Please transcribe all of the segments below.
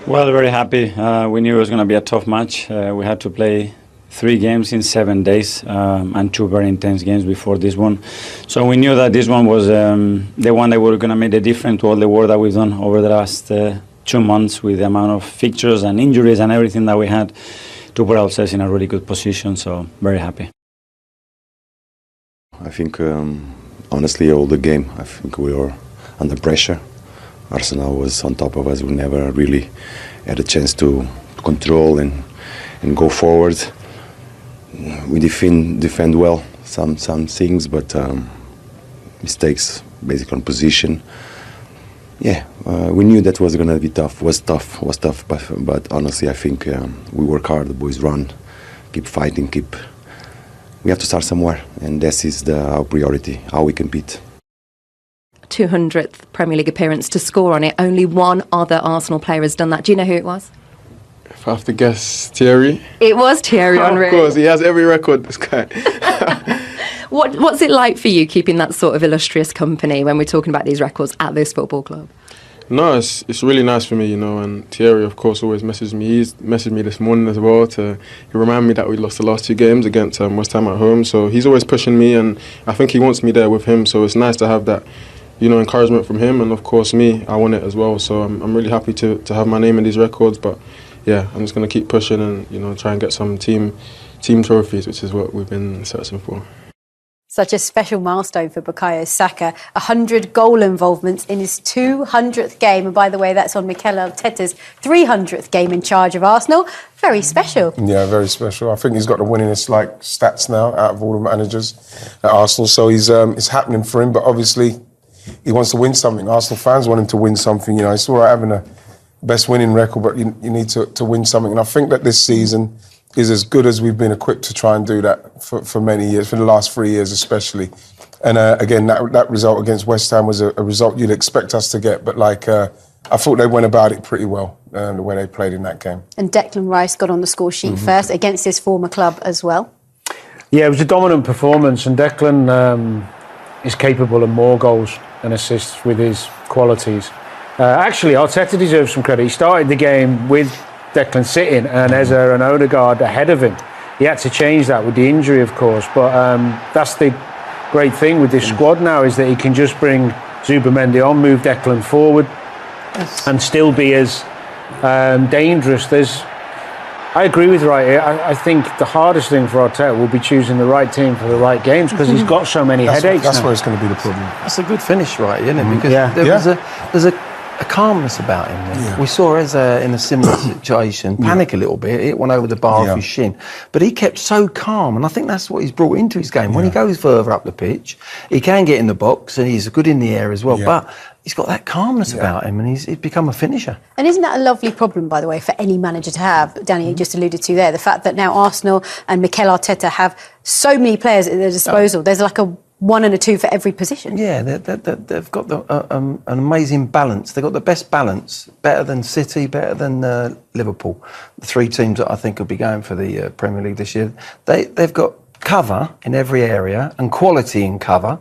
Well, very happy. We knew it was going to be a tough match. We had to play 3 games in 7 days and 2 very intense games before this one. So we knew that this one was the one that was going to make the difference to all the work that we've done over the last 2 months with the amount of fixtures and injuries and everything that we had to put ourselves in a really good position. So very happy. I think, honestly, all the game, I think we were under pressure. Arsenal was on top of us. We never really had a chance to control and go forward. We defend well some things, but mistakes basically on position. Yeah, we knew that was going to be tough. Was tough, but honestly, I think we work hard. The boys run, keep fighting, We have to start somewhere, and this is our priority. How we compete. 200th Premier League appearance to score on it. Only one other Arsenal player has done that. Do you know who it was? If I have to guess, Thierry. It was Thierry Henry. Of course, he has every record, this guy. What's it like for you keeping that sort of illustrious company when we're talking about these records at this football club? No, it's really nice for me, you know, and Thierry, of course, always messages me. He's messaged me this morning as well to remind me that we lost the last 2 games against West Ham at home. So he's always pushing me, and I think he wants me there with him. So it's nice to have that, you know, encouragement from him, and of course me, I want it as well. So I'm really happy to have my name in these records. But yeah, I'm just going to keep pushing and, you know, try and get some team trophies, which is what we've been searching for. Such a special milestone for Bukayo Saka. 100 goal involvements in his 200th game. And by the way, that's on Mikel Arteta's 300th game in charge of Arsenal. Very special. Yeah, very special. I think he's got the winningest stats now out of all the managers at Arsenal. So it's happening for him. But obviously, he wants to win something. Arsenal fans want him to win something. You know, it's all right having a best winning record, but you need to win something. And I think that this season is as good as we've been equipped to try and do that for many years, for the last 3 years especially. And again, that result against West Ham was a result you'd expect us to get, but I thought they went about it pretty well, the way they played in that game. And Declan Rice got on the score sheet first against his former club as well. Yeah, it was a dominant performance, and Declan is capable of more goals and assists with his qualities. Actually, Arteta deserves some credit. He started the game with Declan sitting and Eze and Odegaard ahead of him. He had to change that with the injury, of course, but that's the great thing with this squad now, is that he can just bring Zubimendi on, move Declan forward, and still be as dangerous. I agree with Wright. I think the hardest thing for Arteta will be choosing the right team for the right games, because he's got so many headaches. That's now. where it's going to be the problem. That's a good finish, right? Isn't it? Because there's a calmness about him. Yeah. We saw Eze in a similar situation panic a little bit. It went over the bar off his shin, but he kept so calm, and I think that's what he's brought into his game. When he goes further up the pitch, he can get in the box, and he's good in the air as well. But he's got that calmness about him, and he's become a finisher. And isn't that a lovely problem, by the way, for any manager to have? Danny, you just alluded to there, the fact that now Arsenal and Mikel Arteta have so many players at their disposal. There's like a 1 and a 2 for every position. Yeah, they've got an amazing balance. They've got the best balance, better than City, better than Liverpool. The 3 teams that I think will be going for the Premier League this year. They've got cover in every area and quality in cover.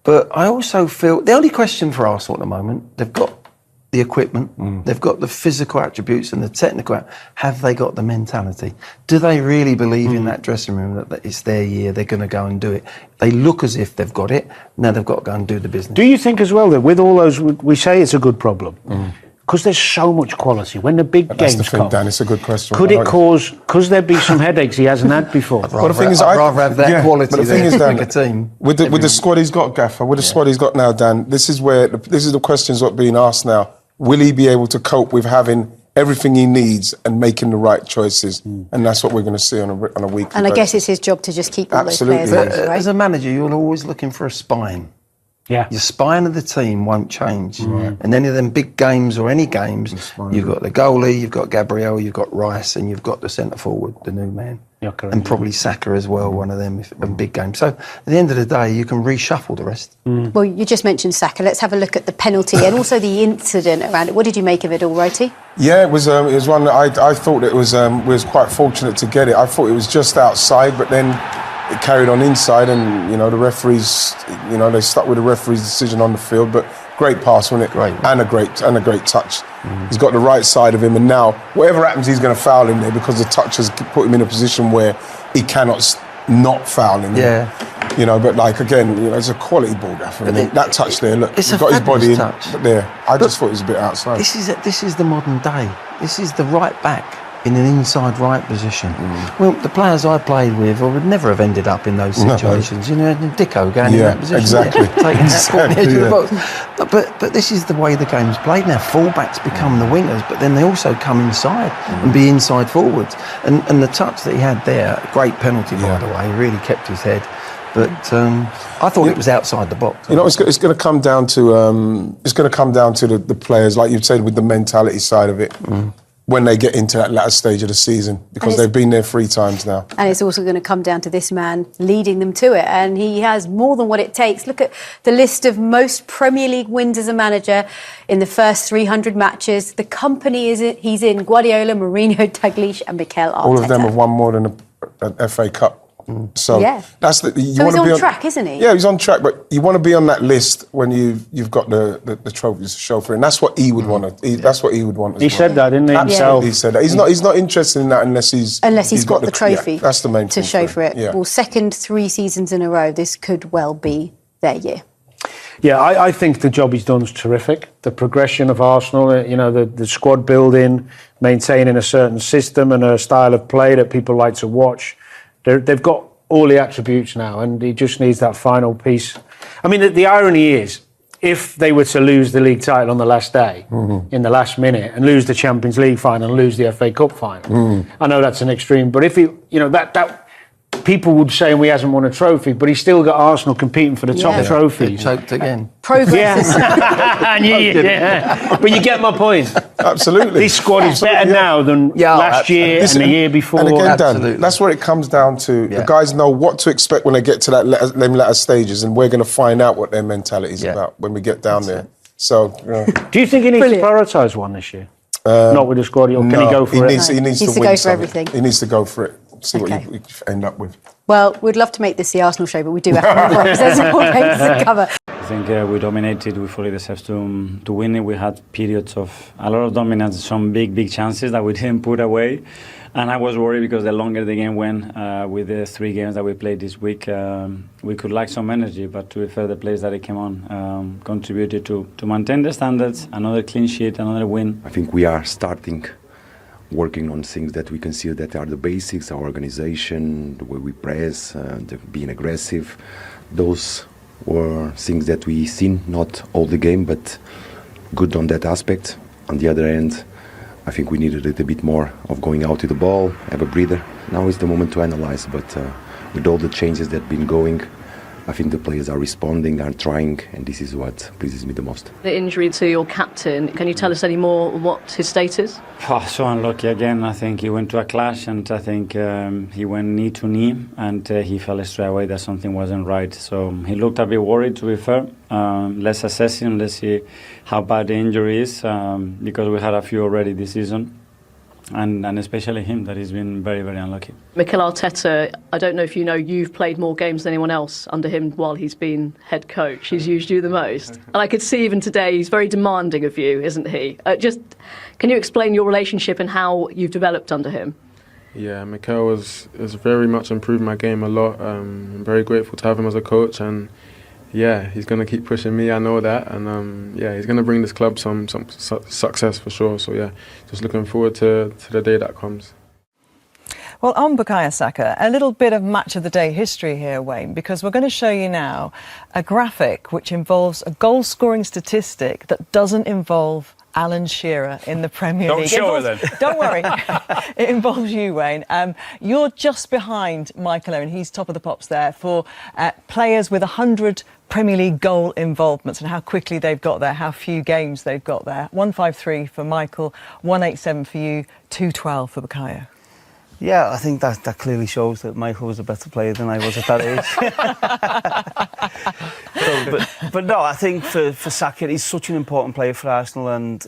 But I also feel the only question for Arsenal at the moment, they've got the equipment, they've got the physical attributes and the technical. Have they got the mentality? Do they really believe in that dressing room that it's their year, they're going to go and do it? They look as if they've got it, now they've got to go and do the business. Do you think as well that with all those, we say it's a good problem, because there's so much quality, when the big games That's the thing, come, Dan, it's a good question. Could there be some headaches he hasn't had before? I'd rather have that quality but the thing is, Dan, a team. With the squad he's got, Gaffer, with the squad he's got now, Dan, this is the questions that are being asked now. Will he be able to cope with having everything he needs and making the right choices? And that's what we're going to see on a weekly basis. And I guess it's his job to just keep all those players right? As a manager, you're always looking for a spine. Yeah. Your spine of the team won't change. And any of them big games or any games, you've got the goalie, you've got Gabriel, you've got Rice, and you've got the centre forward, the new man. And probably Saka as well, one of them in big games. So at the end of the day, you can reshuffle the rest. Well, you just mentioned Saka. Let's have a look at the penalty and also the incident around it. What did you make of it all, Righty? Yeah, it was one that I thought it was quite fortunate to get it. I thought it was just outside, but then it carried on inside, and the referees, they stuck with the referee's decision on the field. But Great pass, wasn't it? Great. And a great touch. He's got the right side of him, and now whatever happens, he's going to foul in there because the touch has put him in a position where he cannot not foul in there. Yeah. You know, but like again, you know, it's a quality ball gaffer. I mean, that touch there, look, It's he's a got his body in, fabulous touch. but there, I just thought it was a bit outside. This is the modern day. This is the right back in an inside right position. Well, the players I played with would never have ended up in those situations. You know, Dicko going in that position, exactly. taking that ball on the edge of the Yeah. box. But this is the way the game's played now. Fullbacks become the wingers, but then they also come inside and be inside forwards. And the touch that he had there, great penalty by the way. He really kept his head. But I thought it was outside the box. You know, it's going to come down to the players, like you've said, with the mentality side of it. When they get into that latter stage of the season, because they've been there 3 times now. And it's also going to come down to this man leading them to it. And he has more than what it takes. Look at the list of most Premier League wins as a manager in the first 300 matches. The company he's in: Guardiola, Mourinho, Dalglish and Mikel Arteta. All of them have won more than an FA Cup. So that's so he's on track, isn't he? Yeah, he's on track, but you want to be on that list when you've got the trophies to show for it, and that's what he would want. That's what he would want. He said that, didn't he? Absolutely, he said that. He's not interested in that unless he's got the trophy. Yeah, that's the main to thing show for it. Yeah. Well, second 3 seasons in a row, this could well be their year. Yeah, I think the job he's done is terrific. The progression of Arsenal, you know, the squad building, maintaining a certain system and a style of play that people like to watch. They've got all the attributes now, and he just needs that final piece. I mean, the irony is, if they were to lose the league title on the last day, in the last minute, and lose the Champions League final and lose the FA Cup final, I know that's an extreme, but if he, you know, that people would say he hasn't won a trophy, but he's still got Arsenal competing for the top trophies. Choked again. Progress. But you get my point. Absolutely. This squad is better now than last year and the year before. And again, Dan, that's what it comes down to. The guys know what to expect when they get to them latter stages, and we're going to find out what their mentality is about when we get down there. So, do you think he needs to prioritise one this year? Not with the squad, or can he go for it? He needs to go win for everything. He needs to go for it. See what you end up with. Well, we'd love to make this the Arsenal show, but we do have to move on because there's more games to cover. I think we dominated. We fully deserved to win it. We had periods of a lot of dominance, some big chances that we didn't put away. And I was worried because the longer the game went, with the 3 games that we played this week, we could lack some energy. But to be fair, the players that came on contributed to maintain the standards. Another clean sheet, another win. I think we are starting working on things that we consider that are the basics, our organization, the way we press, being aggressive. Those were things that we seen, not all the game, but good on that aspect. On the other end, I think we needed a little bit more of going out to the ball, have a breather. Now is the moment to analyze, but with all the changes that have been going, I think the players are responding, are trying, and this is what pleases me the most. The injury to your captain, can you tell us any more what his state is? So unlucky again. I think he went to a clash, and I think he went knee to knee, and he fell straight away that something wasn't right. So he looked a bit worried, to be fair. Let's assess him, let's see how bad the injury is, because we had a few already this season. And especially him, that he's been very unlucky. Mikel Arteta, I don't know if you know, you've played more games than anyone else under him while he's been head coach. He's used you the most. And I could see even today he's very demanding of you, isn't he? Can you explain your relationship and how you've developed under him? Yeah, Mikel has very much improved my game a lot. I'm very grateful to have him as a coach, and yeah, he's going to keep pushing me, I know that, and he's going to bring this club some success for sure. So yeah, just looking forward to the day that comes. Well, on Bukayo Saka, a little bit of match of the day history here, Wayne, because we're going to show you now a graphic which involves a goal-scoring statistic that doesn't involve Alan Shearer in the Premier League. Don't show her then. Don't worry. It involves you, Wayne. You're just behind Michael Owen. He's top of the pops there for players with 100 Premier League goal involvements and how quickly they've got there, how few games they've got there. 153 for Michael, 187 for you, 212 for Bukayo. Yeah, I think that clearly shows that Michael was a better player than I was at that age. But no, I think for Saka, he's such an important player for Arsenal and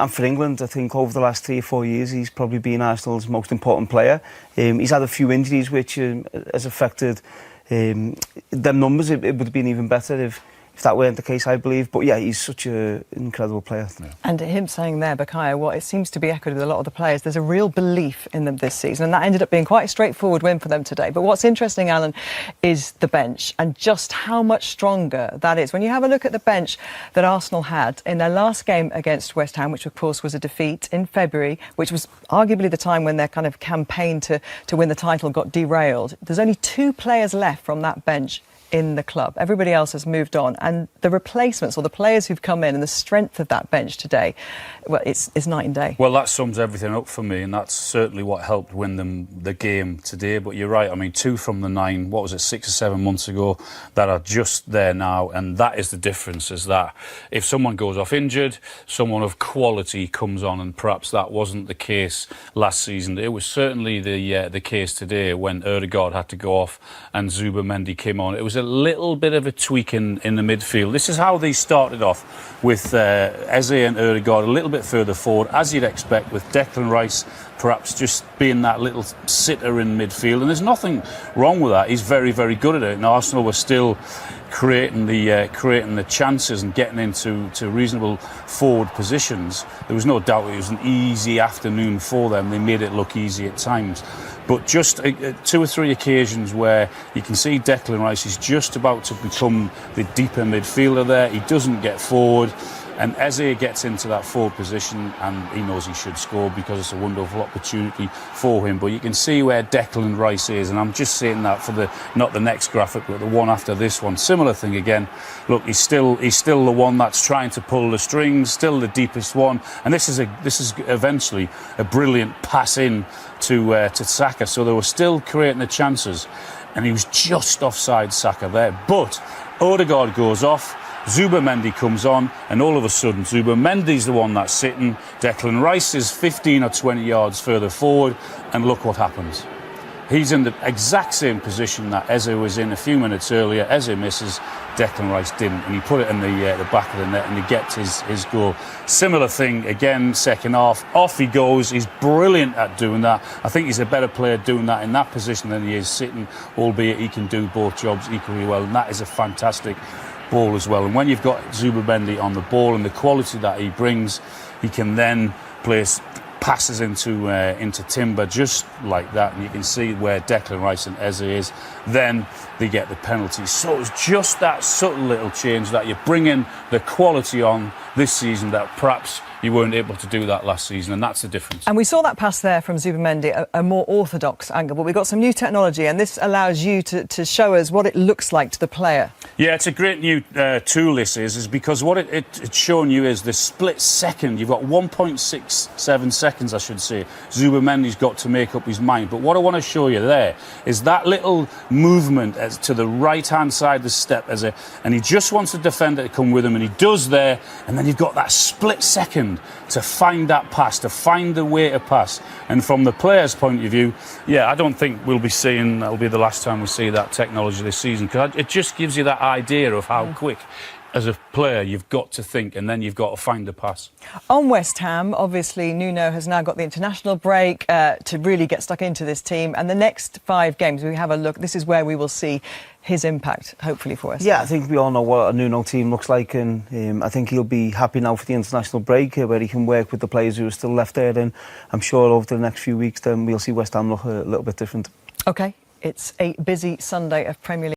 for England. I think over the last 3 or 4 years, he's probably been Arsenal's most important player. He's had a few injuries which has affected them numbers. It would have been even better if that weren't the case, I believe. But yeah, he's such an incredible player. Yeah. And him saying there, Bukayo, what it seems to be echoed with a lot of the players, there's a real belief in them this season, and that ended up being quite a straightforward win for them today. But what's interesting, Alan, is the bench and just how much stronger that is. When you have a look at the bench that Arsenal had in their last game against West Ham, which of course was a defeat in February, which was arguably the time when their kind of campaign to win the title got derailed. There's only 2 players left from that bench in the club. Everybody else has moved on, and the replacements or the players who've come in and the strength of that bench today, well, it's night and day. Well, that sums everything up for me, and that's certainly what helped win them the game today. But you're right, I mean, 2 from the 9, what was it, 6 or 7 months ago, that are just there now, and that is the difference, is that if someone goes off injured, someone of quality comes on, and perhaps that wasn't the case last season. It was certainly the case today when Ødegaard had to go off and Zubimendi came on. It was a little bit of a tweak in the midfield. This is how they started off, with Eze and Ødegaard a little bit further forward, as you'd expect, with Declan Rice perhaps just being that little sitter in midfield. And there's nothing wrong with that. He's very, very good at it. And Arsenal were still creating the chances and getting into reasonable forward positions. There was no doubt it was an easy afternoon for them. They made it look easy at times. But just 2 or 3 occasions where you can see Declan Rice is just about to become the deeper midfielder there. He doesn't get forward, and Eze gets into that forward position, and he knows he should score because it's a wonderful opportunity for him. But you can see where Declan Rice is, and I'm just saying that for not the next graphic, but the one after this one. Similar thing again. Look, he's still the one that's trying to pull the strings, still the deepest one, and this is eventually a brilliant pass in to Saka. So they were still creating the chances, and he was just offside Saka there. But Ødegaard goes off, Zubimendi comes on, and all of a sudden Zubimendi's the one that's sitting. Declan Rice is 15 or 20 yards further forward, and look what happens. He's in the exact same position that Eze was in a few minutes earlier. Eze misses, Declan Rice didn't, and he put it in the back of the net, and he gets his goal. Similar thing again, second half. Off he goes. He's brilliant at doing that. I think he's a better player doing that in that position than he is sitting, albeit he can do both jobs equally well, and that is a fantastic ball as well. And when you've got Zubimendi on the ball and the quality that he brings, he can then place passes into Timber just like that, and you can see where Declan Rice and Eze is. Then they get the penalty. So it's just that subtle little change that you bring in the quality on this season that perhaps you weren't able to do that last season, and that's the difference. And we saw that pass there from Zubimendi, a more orthodox angle, but we've got some new technology, and this allows you to show us what it looks like to the player. Yeah, it's a great new tool, this is because what it's showing you is the split second. You've got 1.67 seconds, I should say. Zubimendi's got to make up his mind. But what I want to show you there is that little movement to the right-hand side of the step, and he just wants the defender to come with him, and he does there, and then you've got that split second to find that pass, to find the way to pass. And from the player's point of view, yeah, I don't think we'll be seeing, that'll be the last time we see that technology this season, because it just gives you that idea of how quick, as a player, you've got to think, and then you've got to find the pass. On West Ham, obviously, Nuno has now got the international break to really get stuck into this team. And the next 5 games, we have a look, this is where we will see his impact, hopefully, for us. Yeah, I think we all know what a Nuno team looks like, and I think he'll be happy now for the international break where he can work with the players who are still left there. And I'm sure over the next few weeks, then we'll see West Ham look a little bit different. OK, it's a busy Sunday of Premier League.